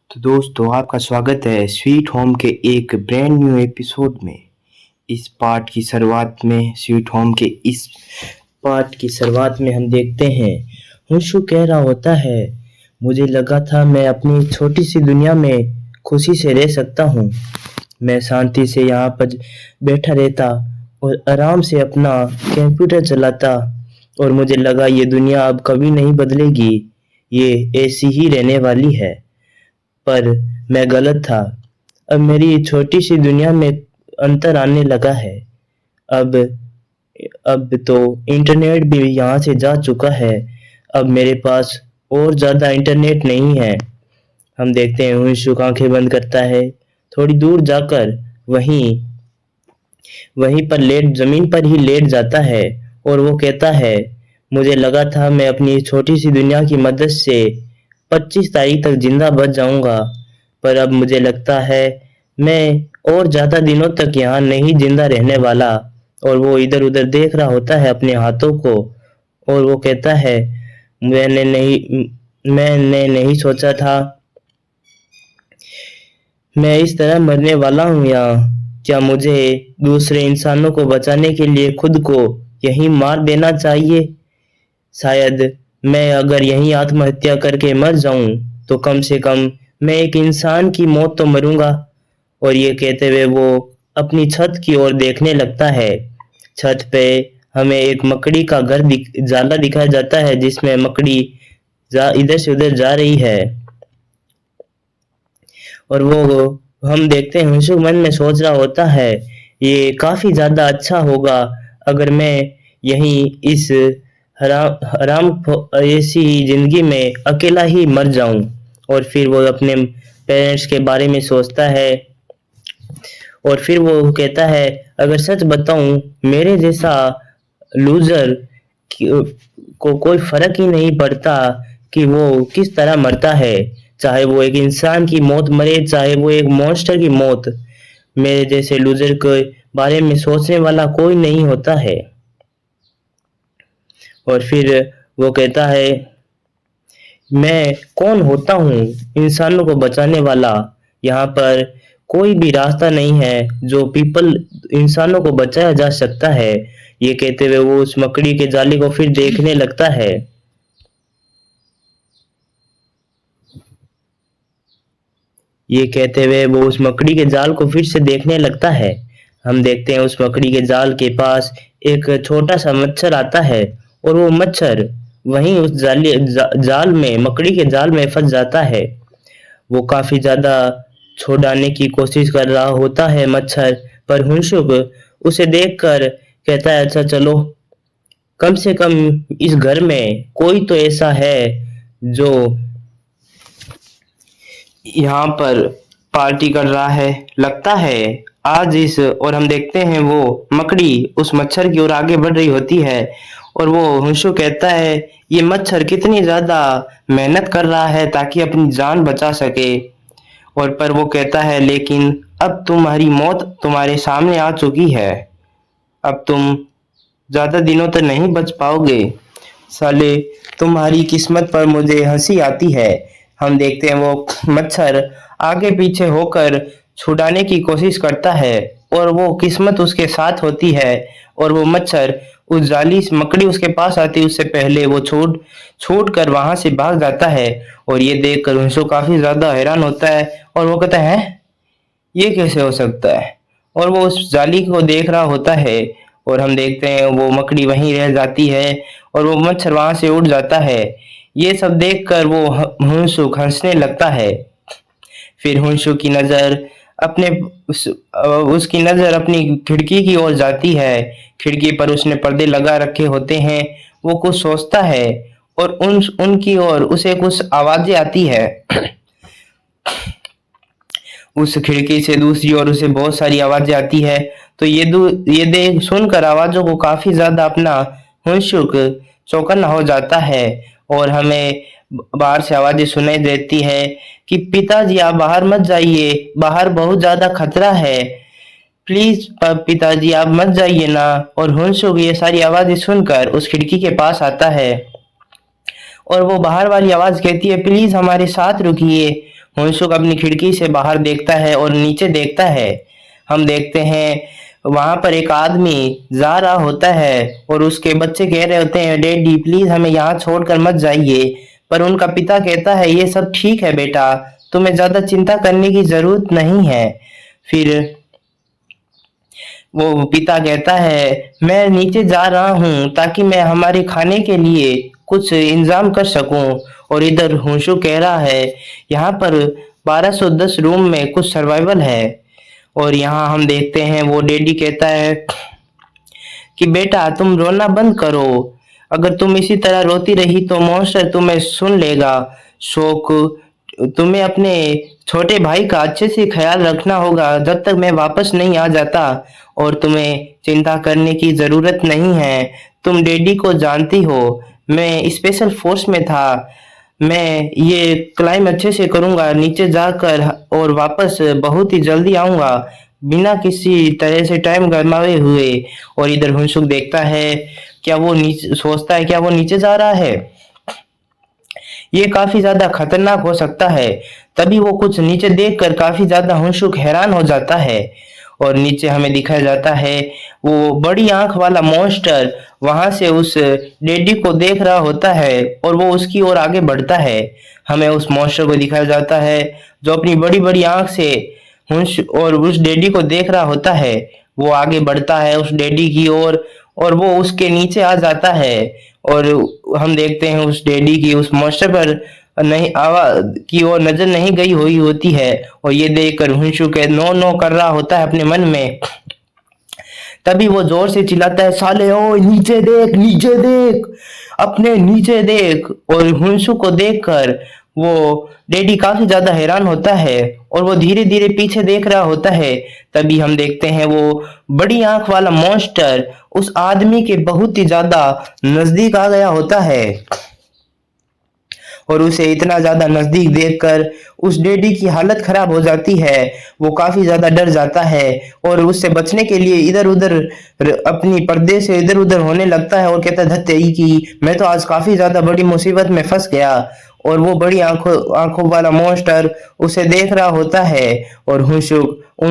तो दोस्तों आपका स्वागत है स्वीट होम के एक ब्रांड न्यू एपिसोड में। इस पार्ट की शुरुआत में स्वीट होम के इस पार्ट की शुरुआत में हम देखते हैं हुंशु कह रहा होता है, मुझे लगा था मैं अपनी छोटी सी दुनिया में खुशी से रह सकता हूँ। मैं शांति से यहाँ पर बैठा रहता और आराम से अपना कंप्यूटर चलाता और मुझे लगा ये दुनिया अब कभी नहीं बदलेगी, ये ऐसी ही रहने वाली है। पर मैं गलत था। अब मेरी छोटी सी दुनिया में अंतर आने लगा है। अब अब तो इंटरनेट भी यहाँ से जा चुका है। अब मेरे पास और ज़्यादा इंटरनेट नहीं है। हम देखते हैं हुंशुक आंखें बंद करता है। थोड़ी दूर जाकर वहीं वहीं पर ज़मीन पर ही लेट जाता है और वो कहता है, मुझे लगा था मैं अपनी छोटी सी दुनिया की मदद से 25 तारीख तक जिंदा बच जाऊंगा, पर अब मुझे लगता है मैं और ज़्यादा दिनों तक यहाँ नहीं जिंदा रहने वाला। और वो इधर-उधर देख रहा होता है अपने हाथों को और वो कहता है, मैंने नहीं सोचा था मैं इस तरह मरने वाला हूँ यहाँ। क्या मुझे दूसरे इंसानों को बचाने के लिए खुद को यहीं मार देना चाहिए? शायद मैं अगर यहीं आत्महत्या करके मर जाऊं तो कम से कम मैं एक इंसान की मौत तो मरूंगा। और ये कहते हुए वो अपनी छत की ओर देखने लगता है। छत पे हमें एक मकड़ी का जाला दिखाया जाता है जिसमें मकड़ी इधर से उधर जा रही है। और वो हम देखते हैं हुंशुक मन में सोच रहा होता है, ये काफी ज्यादा अच्छा होगा अगर मैं यहीं इस हराम हराम ऐसी जिंदगी में अकेला ही मर जाऊं। और फिर वो अपने पेरेंट्स के बारे में सोचता है और फिर वो कहता है, अगर सच बताऊं मेरे जैसा लूजर को कोई फर्क ही नहीं पड़ता कि वो किस तरह मरता है, चाहे वो एक इंसान की मौत मरे चाहे वो एक मॉन्स्टर की मौत। मेरे जैसे लूजर के बारे में सोचने वाला कोई नहीं होता है। और फिर वो कहता है, मैं कौन होता हूँ इंसानों को बचाने वाला? यहाँ पर कोई भी रास्ता नहीं है जो इंसानों को बचाया जा सकता है। ये कहते हुए वो उस मकड़ी के जाले को फिर देखने लगता है। ये कहते हुए वो उस मकड़ी के जाल को फिर से देखने लगता है। हम देखते हैं उस मकड़ी के जाल के पास एक छोटा सा मच्छर आता है और वो मच्छर वहीं उस जाल में मकड़ी के जाल में फंस जाता है। वो काफी ज्यादा छुड़ाने की कोशिश कर रहा होता है मच्छर, पर हुंशुक उसे देखकर कहता है, अच्छा चलो, कम से कम इस घर में कोई तो ऐसा है जो यहाँ पर पार्टी कर रहा है, लगता है आज इस। और हम देखते हैं वो मकड़ी उस मच्छर की ओर आगे बढ़ रही होती है और वो हुंशु कहता है, ये मच्छर कितनी ज्यादा मेहनत कर रहा है ताकि अपनी जान बचा सके। और पर वो कहता है, लेकिन अब तुम्हारी मौत तुम्हारे सामने आ चुकी है, अब तुम ज्यादा दिनों तक नहीं बच पाओगे। साले, तुम्हारी किस्मत पर मुझे हंसी आती है। हम देखते हैं वो मच्छर आगे पीछे होकर छुड़ाने की कोशिश करता है और वो किस्मत उसके साथ होती है और वो मच्छर उस जाली से मकड़ी उसके पास आती उससे पहले वो छूट कर वहां से भाग जाता है। और ये देखकर हुंशु काफी ज्यादा हैरान होता है और वो कहता है, ये कैसे हो सकता है? और वो उस जाली को देख रहा होता है और हम देखते हैं वो मकड़ी वहीं रह जाती है और वो मच्छर वहां से उड़ जाता है। ये सब देखकर वो हुंशुक हंसने लगता है। फिर हुंशुक की नजर उसकी नजर अपनी खिड़की की ओर जाती है। खिड़की पर उसने पर्दे लगा रखे होते हैं। वो कुछ सोचता है और उनकी ओर उसे कुछ आवाजें आती है। उस खिड़की से दूसरी ओर उसे बहुत सारी आवाजें आती है। तो ये देख सुनकर आवाजों को काफी ज्यादा अपना हुंशुक चौकन्ना हो जाता है और हमें बाहर से आवाजें सुनाई देती है कि पिताजी आप बाहर मत जाइए, बाहर बहुत ज्यादा खतरा है, प्लीज पिताजी आप मत जाइए ना। और हुंशुक ये सारी आवाजें सुनकर उस खिड़की के पास आता है और वो बाहर वाली आवाज कहती है, प्लीज हमारे साथ रुकिए। हुनसुक अपनी खिड़की से बाहर देखता है और नीचे देखता है। हम देखते हैं वहां पर एक आदमी जा रहा होता है और उसके बच्चे कह रहे होते हैं, डैडी प्लीज हमें यहाँ छोड़कर मत जाइए। पर उनका पिता कहता है, ये सब ठीक है बेटा, तुम्हें ज्यादा चिंता करने की जरूरत नहीं है। फिर वो पिता कहता है, मैं नीचे जा रहा हूँ ताकि मैं हमारे खाने के लिए कुछ इंतजाम कर सकूं। और इधर हुंशु कह रहा है, यहाँ पर 1210 रूम में कुछ सर्वाइवल है। और यहाँ हम देखते हैं वो डैडी कहता है कि बेटा तुम रोना बंद करो, अगर तुम इसी तरह रोती रही तो मॉन्स्टर तुम्हें सुन लेगा। शोक, तुम्हें अपने छोटे भाई का अच्छे से ख्याल रखना होगा जब तक मैं वापस नहीं आ जाता, और तुम्हें चिंता करने की जरूरत नहीं है। तुम डैडी को जानती हो, मैं स्पेशल फोर्स में था, मैं ये क्लाइम अच्छे से करूंगा नीचे जाकर और वापस बहुत ही जल्दी आऊंगा बिना किसी तरह से टाइम गरमाए हुए। और इधर हुनसुक देखता है, क्या वो नीचे सोचता है, क्या वो नीचे जा रहा है, ये काफी ज्यादा खतरनाक हो सकता है। तभी वो कुछ नीचे देखकर काफी ज्यादा हुनसुक हैरान हो जाता है। और नीचे हमें दिखाया जाता है वो बड़ी आंख वाला मॉन्स्टर वहां से उस लेडी को देख रहा होता है और वो उसकी ओर आगे बढ़ता है। हमें उस मॉन्स्टर को दिखाया जाता है जो अपनी बड़ी बड़ी आंख से हुंश और उस लेडी को देख रहा होता है। वो आगे बढ़ता है उस लेडी की ओर और वो उसके नीचे आ जाता है। और हम देखते हैं उस लेडी की उस मॉन्स्टर पर नहीं आवाज की ओर नजर नहीं गई हुई होती है। और ये देखकर हुंशु के नो नो कर रहा होता है अपने मन में। तभी वो जोर से चिल्लाता है, साले ओ नीचे देख, नीचे देख, अपने नीचे देख। और हुंशु को देखकर वो डैडी काफी ज्यादा हैरान होता है और वो धीरे धीरे पीछे देख रहा होता है। तभी हम देखते हैं वो बड़ी आंख वाला मॉन्स्टर उस आदमी के बहुत ही ज्यादा नजदीक आ गया होता है। और उसे इतना ज्यादा नजदीक देखकर उस डैडी की हालत खराब हो जाती है। वो काफी ज्यादा डर जाता है और उससे बचने के लिए इधर उधर अपनी पर्दे से इधर उधर होने लगता है और कहता है, धत्तेई की मैं तो आज काफी ज्यादा बड़ी मुसीबत में फंस गया। और वो बड़ी आंखों आंखों वाला मॉन्स्टर उसे देख रहा होता है और हुशुक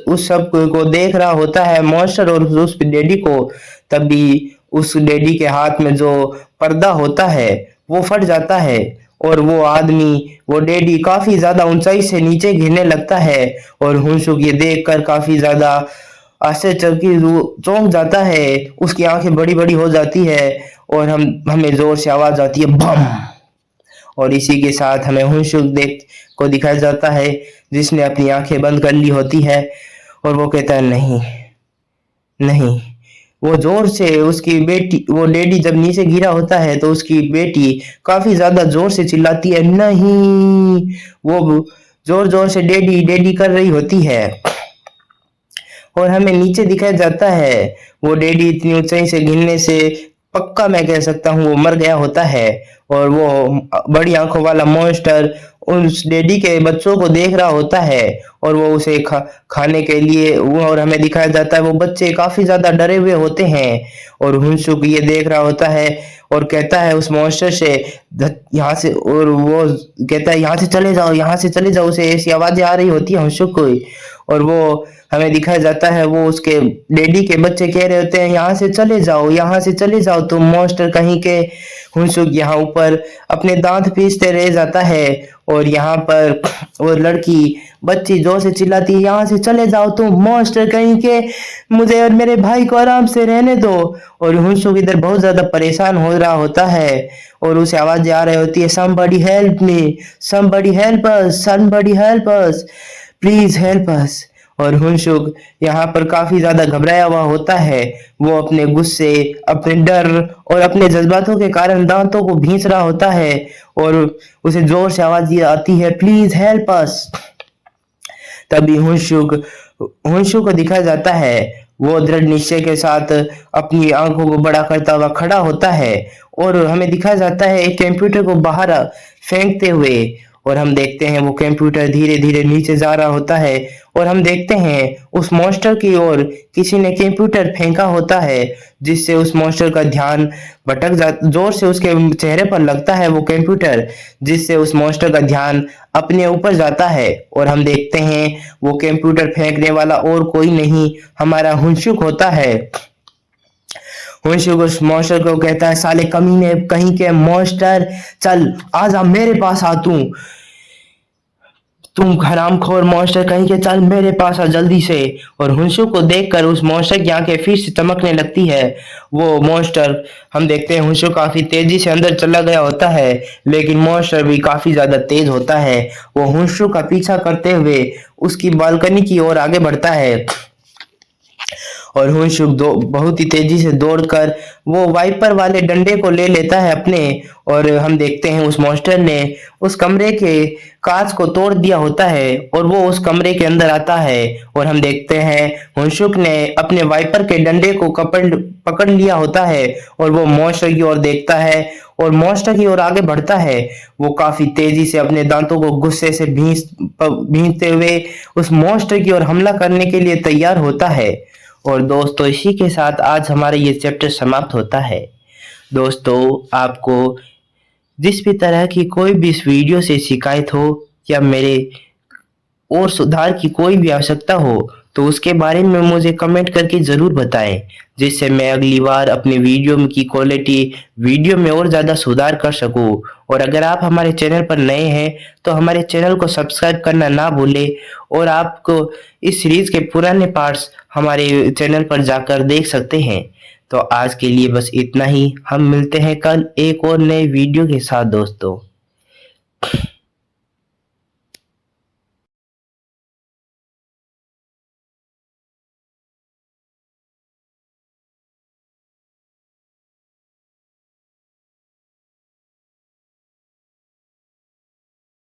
उस सब को देख रहा होता है, मॉन्स्टर और उस डैडी को। तभी उस डैडी के हाथ में जो पर्दा होता है वो फट जाता है और वो आदमी, वो डैडी काफी ज्यादा ऊंचाई से नीचे गिरने लगता है। और हुनसुक ये देखकर काफी ज्यादा आश्चर्यचकित चौंक जाता है, उसकी आंखें बड़ी बड़ी हो जाती है और हमें जोर से आवाज आती है, बम। और इसी के साथ हमें हुनसुक देख को दिखाया जाता है जिसने अपनी आंखें बंद कर ली होती है और वो कहता है, नहीं नहीं। वो जोर से उसकी बेटी, वो डैडी जब नीचे गिरा होता है तो उसकी बेटी काफी ज्यादा जोर से चिल्लाती है, नहीं। वो जोर जोर से डैडी डैडी कर रही होती है और हमें नीचे दिखाया जाता है वो डैडी इतनी ऊंचाई से गिरने से पक्का मैं कह सकता हूँ वो मर गया होता है। और वो बड़ी आंखों वाला मॉन्स्टर उस डैडी के बच्चों को देख रहा होता है और वो उसे खाने के लिए वो, और हमें दिखाया जाता है वो बच्चे काफी ज्यादा डरे हुए होते हैं। और हुनसुक ये देख रहा होता है और कहता है उस मॉन्स्टर से, यहाँ से, और वो कहता है यहाँ से चले जाओ, यहाँ से चले जाओ। उसे ऐसी आवाजें आ रही होती है हुनसुक को। और वो हमें दिखाया जाता है वो उसके डैडी के बच्चे कह रहे होते हैं, यहाँ से चले जाओ, यहाँ से चले जाओ तुम मॉन्स्टर कहीं के। हुनसुक यहाँ ऊपर अपने दांत पीसते रह जाता है और यहाँ पर वो लड़की बच्ची जोर से चिल्लाती है, यहाँ से चले जाओ तुम मॉन्स्टर कहीं के, मुझे और मेरे भाई को आराम से रहने दो। और हुनसुक इधर बहुत ज्यादा परेशान हो रहा होता है और उसे आवाजें आ रही होती है, somebody help me, somebody help us, somebody help us, please help us. और हुनसुक यहाँ पर काफी ज्यादा घबराया हुआ होता है। वो अपने गुस्से, अपने डर और अपने जज्बातों के कारण दांतों को भींच रहा होता है और उसे जोर से आवाज आती है, प्लीज हेल्प अस। तभी हुनसुक को दिखाया जाता है वो दृढ़ निश्चय के साथ अपनी आंखों को बड़ा करता हुआ खड़ा होता है और हमें दिखाया जाता है एक कंप्यूटर को बाहर फेंकते हुए। और हम देखते हैं वो कंप्यूटर धीरे धीरे नीचे जा रहा होता है और हम देखते हैं उस मॉन्स्टर की ओर किसी ने कंप्यूटर फेंका होता है, जिससे उस मॉन्स्टर का ध्यान भटक जा जोर से उसके चेहरे पर लगता है वो कंप्यूटर, जिससे उस मॉन्स्टर का ध्यान अपने ऊपर जाता है और हम देखते हैं वो कंप्यूटर फेंकने वाला और कोई नहीं हमारा हुनशुक होता है। हुनशुक उस मॉन्स्टर को कहता है, साले कमीने कहीं के मॉन्स्टर, चल आजा मेरे पास आ, तुम हरामखोर मॉन्स्टर कहीं के, चल मेरे पास आ जल्दी से। और हुनशु को देखकर उस मॉन्स्टर की आंखें फिर से चमकने लगती है। वो मॉन्स्टर, हम देखते हैं हुनशु काफी तेजी से अंदर चला गया होता है, लेकिन मॉन्स्टर भी काफी ज्यादा तेज होता है। वो हुनशु का पीछा करते हुए उसकी बालकनी की ओर आगे बढ़ता है और हुनशुक दो बहुत ही तेजी से दौड़कर वो वाइपर वाले डंडे को ले लेता है अपने। और हम देखते हैं उस मॉन्स्टर ने उस कमरे के कांच को तोड़ दिया होता है और वो उस कमरे के अंदर आता है और हम देखते हैं हुनशुक ने अपने वाइपर के डंडे को पकड़ लिया होता है और वो मॉन्स्टर की ओर देखता है और मॉन्स्टर की ओर आगे बढ़ता है। वो काफी तेजी से अपने दांतों को गुस्से से भींचते हुए उस मॉन्स्टर की ओर हमला करने के लिए तैयार होता है। और दोस्तों इसी के साथ आज हमारा ये चैप्टर समाप्त होता है। दोस्तों आपको जिस भी तरह की कोई भी इस वीडियो से शिकायत हो या मेरे और सुधार की कोई भी आवश्यकता हो तो उसके बारे में मुझे कमेंट करके ज़रूर बताएं, जिससे मैं अगली बार अपने वीडियो की क्वालिटी वीडियो में और ज़्यादा सुधार कर सकूं। और अगर आप हमारे चैनल पर नए हैं तो हमारे चैनल को सब्सक्राइब करना ना भूलें और आपको इस सीरीज़ के पुराने पार्ट्स हमारे चैनल पर जाकर देख सकते हैं। तो आज के लिए बस इतना ही, हम मिलते हैं कल एक और नए वीडियो के साथ दोस्तों।